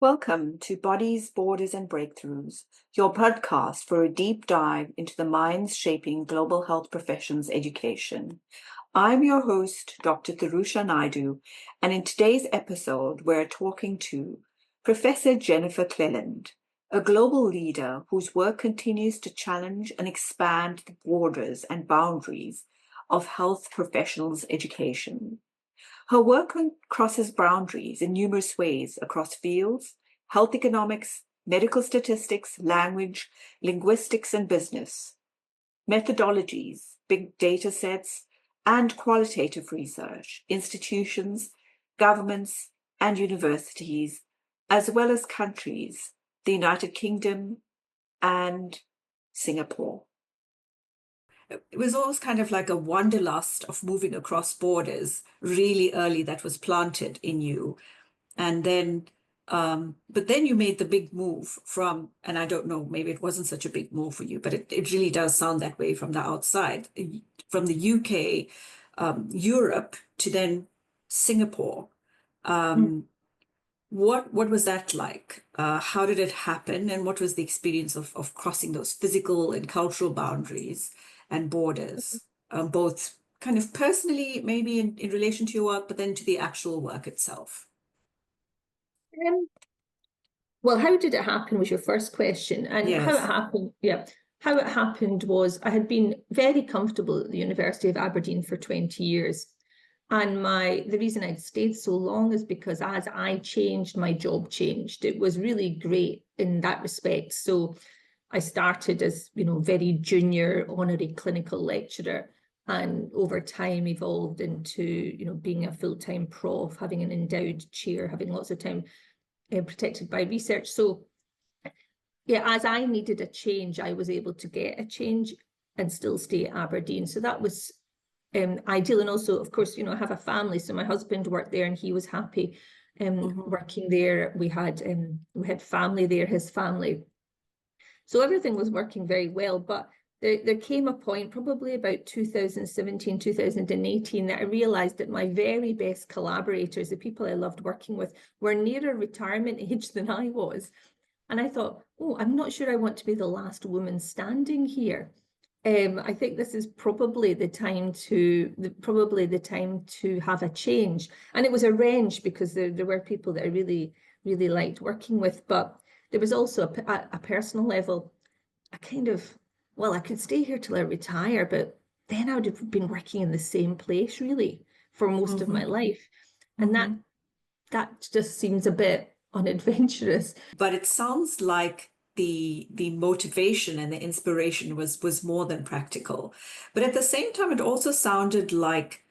Welcome to Bodies, Borders and Breakthroughs, your podcast for a deep dive into the minds shaping global health professions education. I'm your host, Dr. Thirusha Naidu, and in today's episode, we're talking to Professor Jennifer Cleland, a global leader whose work continues to challenge and expand the borders and boundaries of health professionals' education. Her work crosses boundaries in numerous ways across fields: health economics, medical statistics, language, linguistics and business, methodologies, big data sets, and qualitative research, institutions, governments, and universities, as well as countries, the United Kingdom and Singapore. It was always kind of like a wanderlust of moving across borders really early that was planted in you. And then, but then you made the big move from, and I don't know, maybe it wasn't such a big move for you, but it really does sound that way from the outside, from the UK, Europe to then Singapore. What was that like? How did it happen? And what was the experience of crossing those physical and cultural boundaries and borders, both kind of personally, maybe in relation to your work, but then to the actual work itself? Well, how did it happen was your first question. And Yes. how it happened, how it happened was I had been very comfortable at the University of Aberdeen for 20 years. And the reason I'd stayed so long is because as I changed, my job changed. It was really great in that respect. So I started as, very junior honorary clinical lecturer, and over time evolved into, being a full-time prof, having an endowed chair, having lots of time protected by research. So yeah, as I needed a change, I was able to get a change and still stay at Aberdeen. So that was ideal. And also, of course, I have a family. So my husband worked there and he was happy working there. We had family there, his family. So everything was working very well. But there came a point, probably about 2017, 2018, that I realized that my very best collaborators, the people I loved working with, were nearer retirement age than I was. And I thought, I'm not sure I want to be the last woman standing here. I think this is probably the time to have a change. And it was a range because there were people that I really, really liked working with. But there was also a personal level. I could stay here till I retire, but then I would have been working in the same place really for most of my life. And that just seems a bit unadventurous. But it sounds like the motivation and the inspiration was more than practical. But at the same time, it also sounded like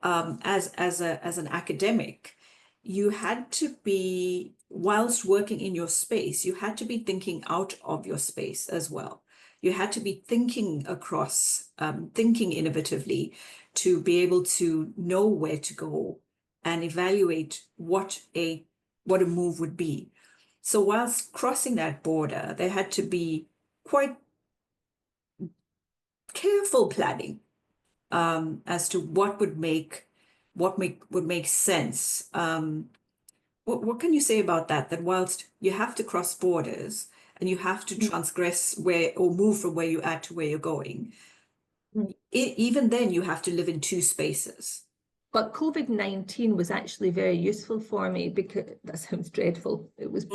as an academic, you had to be, whilst working in your space, you had to be thinking out of your space as well. You had to be thinking across, thinking innovatively to be able to know where to go and evaluate what a move would be. So whilst crossing that border, there had to be quite careful planning as to what would make sense. What can you say about that? That whilst you have to cross borders and you have to transgress move from where you're at to where you're going, even then you have to live in two spaces. But COVID-19 was actually very useful for me because that sounds dreadful. It was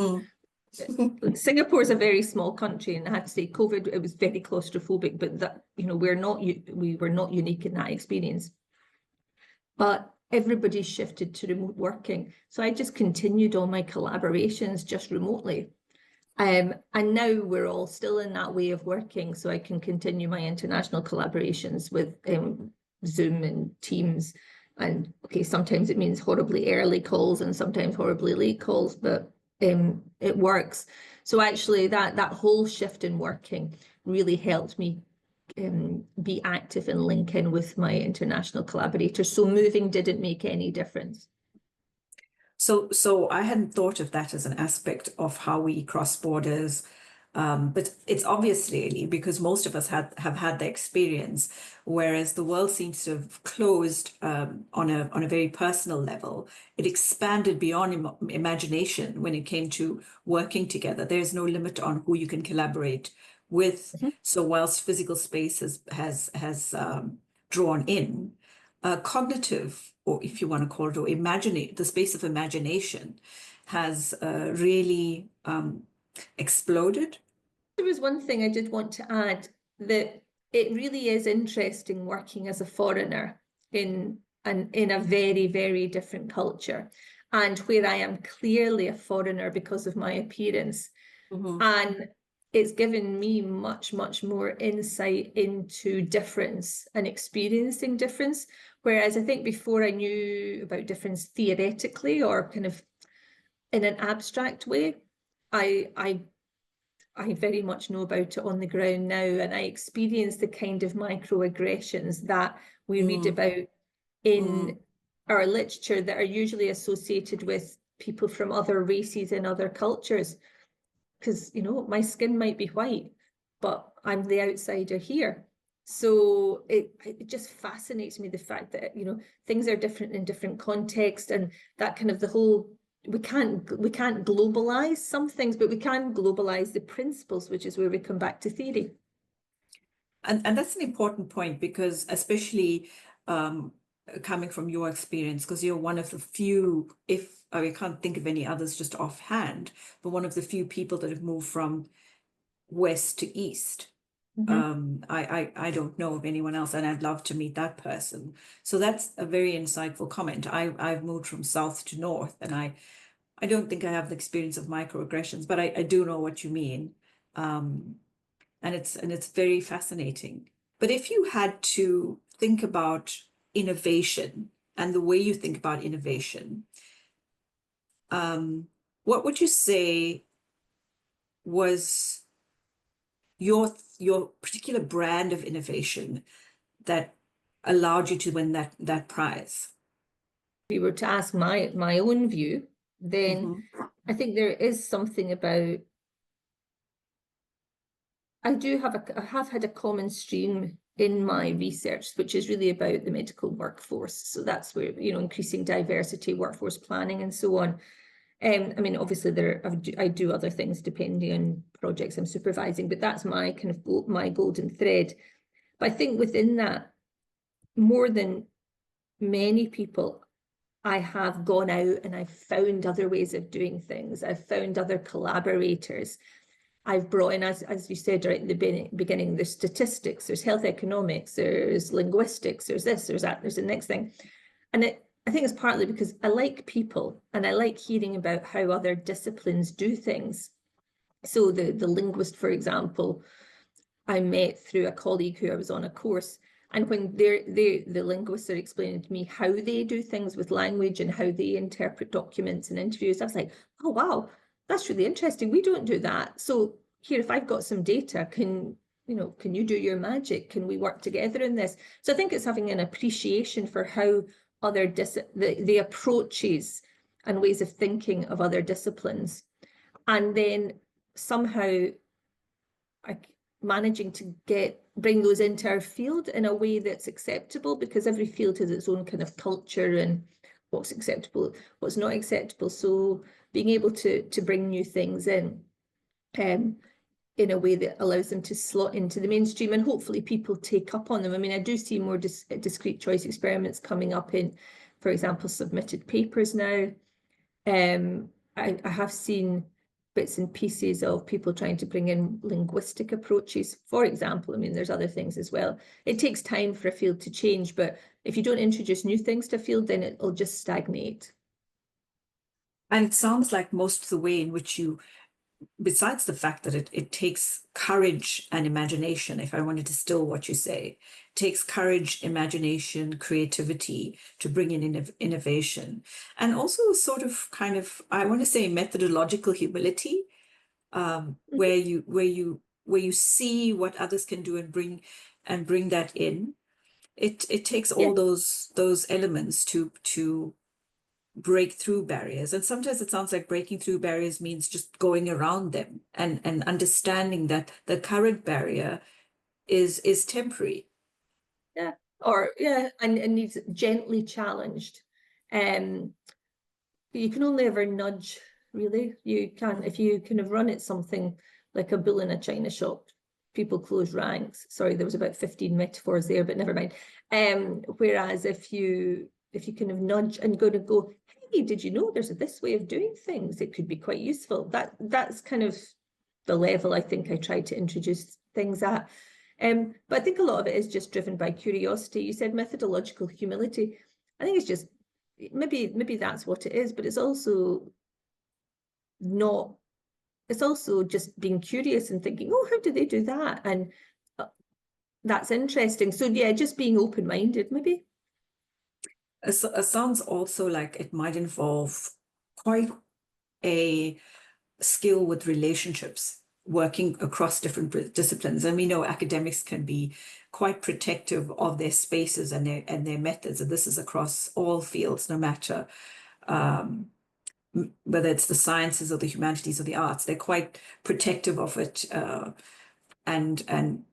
Singapore is a very small country, and I have to say, COVID, it was very claustrophobic. But that we were not unique in that experience. But everybody shifted to remote working, so I just continued all my collaborations just remotely. And now we're all still in that way of working, so I can continue my international collaborations with Zoom and Teams. And okay, sometimes it means horribly early calls and sometimes horribly late calls, but it works. So actually that whole shift in working really helped me be active and link in with my international collaborators. So moving didn't make any difference. So I hadn't thought of that as an aspect of how we cross borders. But it's obviously because most of us have had the experience, whereas the world seems to have closed on a very personal level. It expanded beyond imagination when it came to working together. There's no limit on who you can collaborate with. Mhm. So whilst physical space has drawn in, cognitive, or if you want to call it, or imagine the space of imagination has really exploded. There was one thing I did want to add, that it really is interesting working as a foreigner in a very, very different culture, and where I am clearly a foreigner because of my appearance. Mm-hmm. And it's given me much, much more insight into difference and experiencing difference. Whereas I think before I knew about difference theoretically or kind of in an abstract way, I very much know about it on the ground now, and I experience the kind of microaggressions that we read about in our literature that are usually associated with people from other races and other cultures. Because, you know, my skin might be white, but I'm the outsider here. So it just fascinates me, the fact that, you know, things are different in different contexts, and that kind of the whole, we can't globalize some things, but we can globalize the principles, which is where we come back to theory. And that's an important point, because especially coming from your experience, because you're one of the few, if I can't think of any others just offhand, but one of the few people that have moved from west to east. I don't know of anyone else, and I'd love to meet that person. So that's a very insightful comment. I've moved from south to north, and I don't think I have the experience of microaggressions, but I do know what you mean. And it's very fascinating. But if you had to think about innovation and the way you think about innovation, what would you say was your particular brand of innovation that allowed you to win that prize? If we were to ask my own view, then Mm-hmm. I think there is something about, I have had a common stream in my research, which is really about the medical workforce. So that's where, you know, increasing diversity, workforce planning, and so on. I mean, obviously I do other things depending on projects I'm supervising, but that's my kind of my golden thread. But I think within that, more than many people, I have gone out and I've found other ways of doing things. I've found other collaborators. I've brought in, as you said right at the beginning, there's statistics, there's health economics, there's linguistics, there's this, there's that, there's the next thing. And I think it's partly because I like people and I like hearing about how other disciplines do things. So the linguist, for example, I met through a colleague who I was on a course. And when the linguists are explaining to me how they do things with language and how they interpret documents and interviews, I was like, oh, wow, that's really interesting. We don't do that. So here, if I've got some data, can you do your magic? Can we work together in this? So I think it's having an appreciation for how other the approaches and ways of thinking of other disciplines. And then somehow managing to bring those into our field in a way that's acceptable, because every field has its own kind of culture and what's acceptable, what's not acceptable. So being able to bring new things in a way that allows them to slot into the mainstream, and hopefully people take up on them. I mean, I do see more discrete choice experiments coming up in, for example, submitted papers now. I have seen bits and pieces of people trying to bring in linguistic approaches, for example. I mean, there's other things as well. It takes time for a field to change, but if you don't introduce new things to a field, then it'll just stagnate. And it sounds like most of the way in which you, besides the fact that it takes courage and imagination, if I want to distill what you say, it takes courage, imagination, creativity to bring in innovation, and also sort of kind of, I want to say, methodological humility, where you see what others can do and bring that in. It takes all Yeah. those elements to break through barriers. And sometimes it sounds like breaking through barriers means just going around them and understanding that the current barrier is temporary. Yeah, and needs gently challenged. You can only ever nudge, really. You can, if you kind of run at something like a bull in a china shop, people close ranks. Sorry, there was about 15 metaphors there, but never mind. Whereas if you kind of nudge and go, hey, did you know there's this way of doing things? It could be quite useful. That's kind of the level I think I try to introduce things at. But I think a lot of it is just driven by curiosity. You said methodological humility. I think it's just maybe that's what it is, but it's also not. It's also just being curious and thinking, oh, how do they do that? And that's interesting. So yeah, just being open-minded, maybe. It sounds also like it might involve quite a skill with relationships, working across different disciplines. And we know academics can be quite protective of their spaces and their methods. And this is across all fields, no matter whether it's the sciences or the humanities or the arts. They're quite protective of it and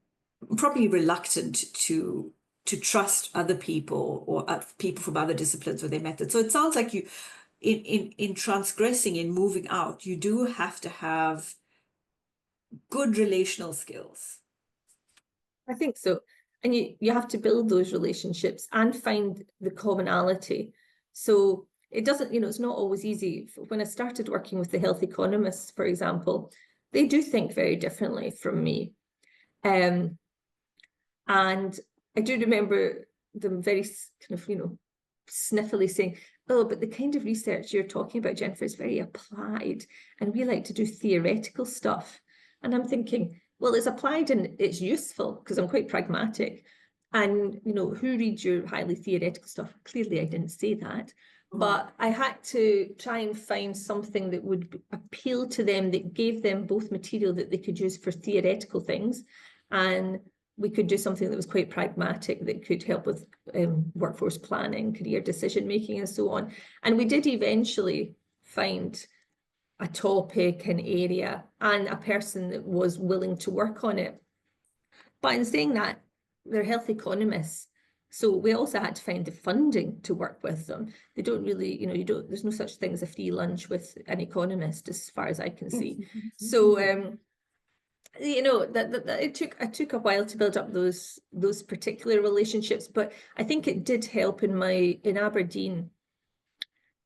probably reluctant to trust other people or people from other disciplines with their methods. So it sounds like you, in transgressing, in moving out, you do have to have good relational skills. I think so. And you have to build those relationships and find the commonality. So it doesn't, it's not always easy. When I started working with the health economists, for example, they do think very differently from me. And I do remember them very kind of, sniffily saying, oh, but the kind of research you're talking about, Jennifer, is very applied. And we like to do theoretical stuff. And I'm thinking, well, it's applied and it's useful because I'm quite pragmatic. And, who reads your highly theoretical stuff? Clearly, I didn't say that. But I had to try and find something that would appeal to them, that gave them both material that they could use for theoretical things, and we could do something that was quite pragmatic that could help with workforce planning, career decision making, and so on. And we did eventually find a topic, an area, and a person that was willing to work on it. But in saying that, they're health economists. So we also had to find the funding to work with them. They don't really, there's no such thing as a free lunch with an economist, as far as I can see. So, that it took a while to build up those particular relationships, but I think it did help in Aberdeen.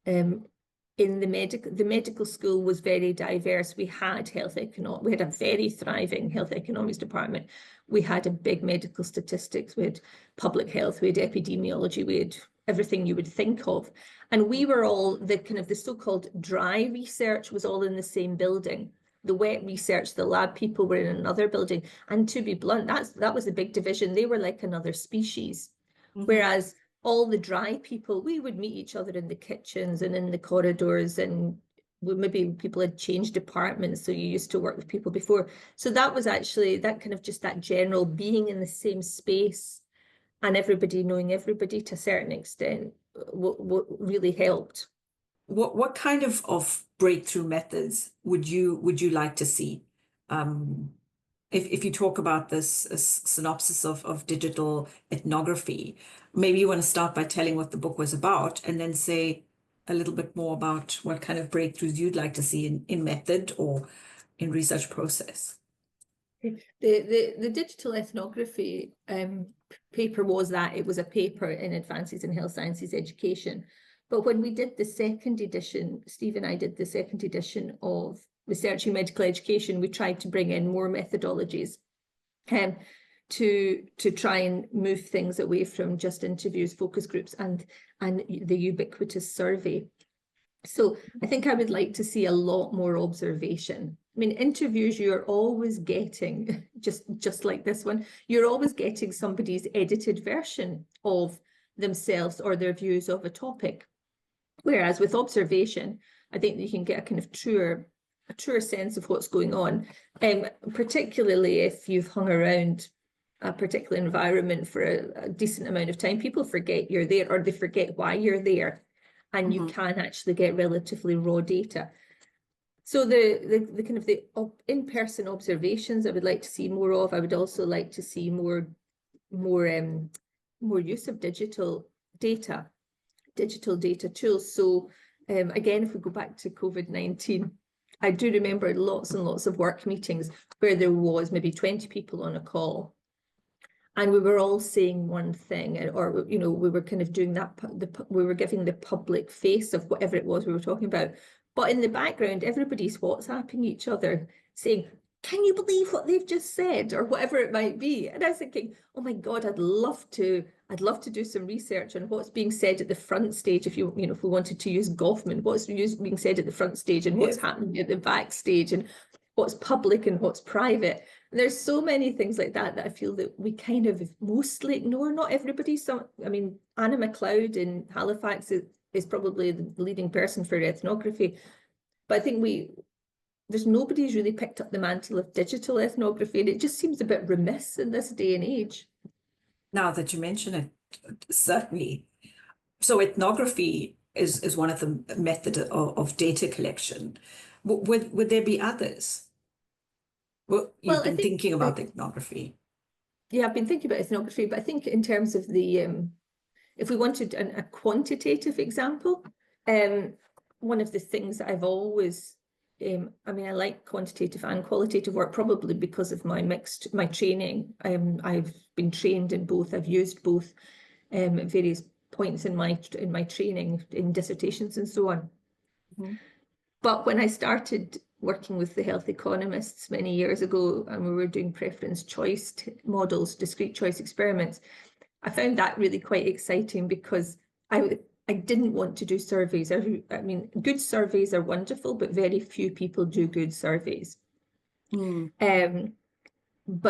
In the medical school was very diverse. We had we had a very thriving health economics department. We had a big medical statistics, we had public health, we had epidemiology, we had everything you would think of. And we were all the so-called dry research was all in the same building. The wet research, the lab people were in another building. And to be blunt, that was the big division. They were like another species. Whereas all the dry people, we would meet each other in the kitchens and in the corridors, and maybe people had changed departments, so you used to work with people before. So that was actually that kind of just that general being in the same space and everybody knowing everybody to a certain extent what really helped. What kind of breakthrough methods would you like to see? If you talk about this synopsis of digital ethnography, maybe you want to start by telling what the book was about and then say a little bit more about what kind of breakthroughs you'd like to see in method or in research process. The digital ethnography paper was it was a paper in Advances in Health Sciences Education. But when we did the second edition, Steve and I did the second edition of Researching Medical Education, we tried to bring in more methodologies to try and move things away from just interviews, focus groups, and the ubiquitous survey. So I think I would like to see a lot more observation. I mean, interviews, you're always getting, just like this one, you're always getting somebody's edited version of themselves or their views of a topic. Whereas with observation, I think you can get a kind of truer sense of what's going on, particularly if you've hung around a particular environment for a decent amount of time. People forget you're there, or they forget why you're there. and you can actually get relatively raw data. So the kind of the in-person observations I would like to see more of. I would also like to see more use of digital data tools. So again, if we go back to COVID-19, I do remember lots and lots of work meetings where there was maybe 20 people on a call, and we were all saying one thing, or we were kind of doing that. We were giving the public face of whatever it was we were talking about. But in the background, everybody's WhatsApping each other saying, "Can you believe what they've just said?" or whatever it might be. And I was thinking, oh my God, I'd love to do some research on what's being said at the front stage. If if we wanted to use Goffman, what's being said at the front stage and what's happening at the backstage, and what's public and what's private. And there's so many things like that I feel that we kind of mostly ignore. Not everybody. Anna MacLeod in Halifax is probably the leading person for ethnography, but I think there's nobody who's really picked up the mantle of digital ethnography, and it just seems a bit remiss in this day and age. Now that you mention it, certainly. So ethnography is one of the methods of data collection. Would there be others? Well, you've been thinking about ethnography. Yeah, I've been thinking about ethnography, but I think in terms of the if we wanted a quantitative example, one of the things that I've always, I like quantitative and qualitative work, probably because of my training. I've been trained in both. I've used both at various points in my training, in dissertations and so on. But when I started working with the health economists many years ago, and we were doing preference choice models, discrete choice experiments, I found that really quite exciting, because I didn't want to do surveys. Good surveys are wonderful, but very few people do good surveys. But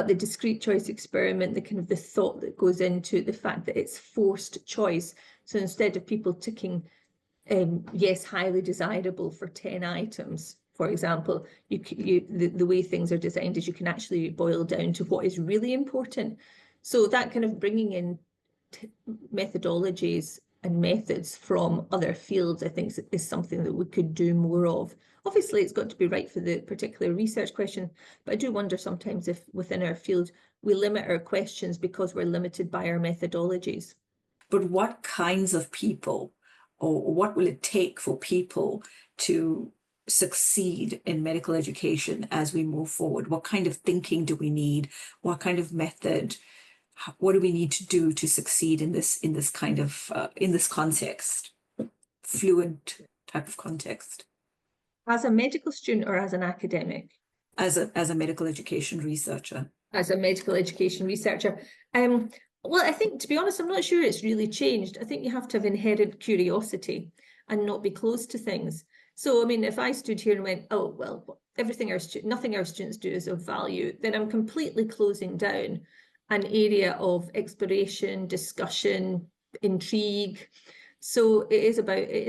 the discrete choice experiment, the thought that goes into the fact that it's forced choice. So instead of people ticking yes, highly desirable for 10 items, for example, the way things are designed is you can actually boil down to what is really important. So that kind of bringing in methodologies and methods from other fields, I think, is something that we could do more of. Obviously, it's got to be right for the particular research question, but I do wonder sometimes if within our field we limit our questions because we're limited by our methodologies. But what kinds of people, or what will it take for people to succeed in medical education as we move forward? What kind of thinking do we need? What kind of method? What do we need to do to succeed in this kind of in this context, fluent type of context? As a medical student or as an academic? As a medical education researcher. As a medical education researcher. Well, I think, to be honest, I'm not sure it's really changed. I think you have to have inherent curiosity and not be closed to things. So, if I stood here and went, oh, well, nothing our students do is of value, then I'm completely closing down an area of exploration, discussion, intrigue. So it is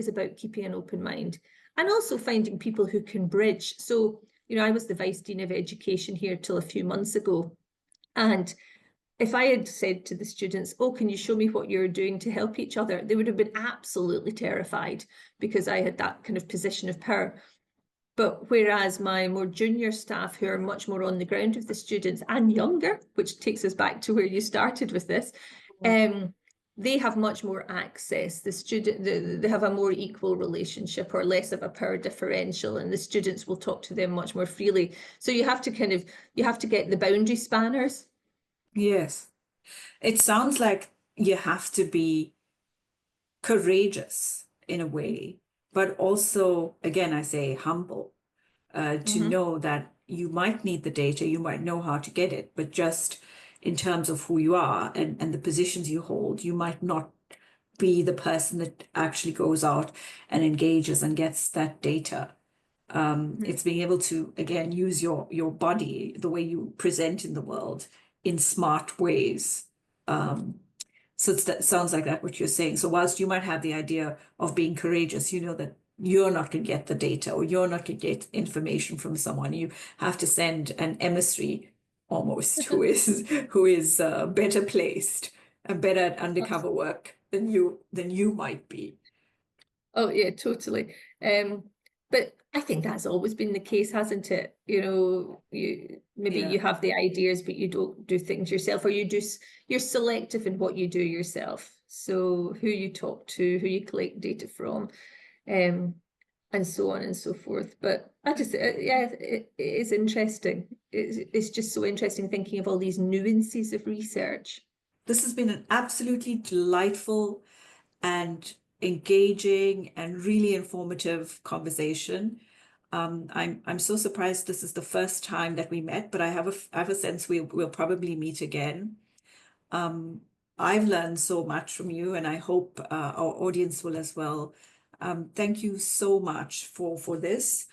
about keeping an open mind, and also finding people who can bridge. So, I was the Vice Dean of Education here till a few months ago, and if I had said to the students, oh, can you show me what you're doing to help each other? They would have been absolutely terrified, because I had that kind of position of power. But whereas my more junior staff, who are much more on the ground with the students and younger, which takes us back to where you started with this, they have much more access. They have a more equal relationship, or less of a power differential, and the students will talk to them much more freely. So you have to get the boundary spanners. Yes. It sounds like you have to be courageous in a way, but also, again, I say humble, to know that you might need the data, you might know how to get it, but just in terms of who you are and the positions you hold, you might not be the person that actually goes out and engages and gets that data. It's being able to, again, use your body, the way you present in the world, in smart ways. So that sounds like that what you're saying. So whilst you might have the idea of being courageous, you know that you're not going to get the data, or you're not going to get information from someone. You have to send an emissary almost who is better placed and better at undercover work than you might be. Oh yeah, totally. But I think that's always been the case, hasn't it? You have the ideas, but you don't do things yourself, or you're selective in what you do yourself. So who you talk to, who you collect data from, and so on and so forth. But I just, yeah, it is interesting. It's just so interesting thinking of all these nuances of research. This has been an absolutely delightful and engaging and really informative conversation. I'm so surprised this is the first time that we met, but I have a sense we'll probably meet again. I've learned so much from you, and I hope our audience will as well. Thank you so much for this.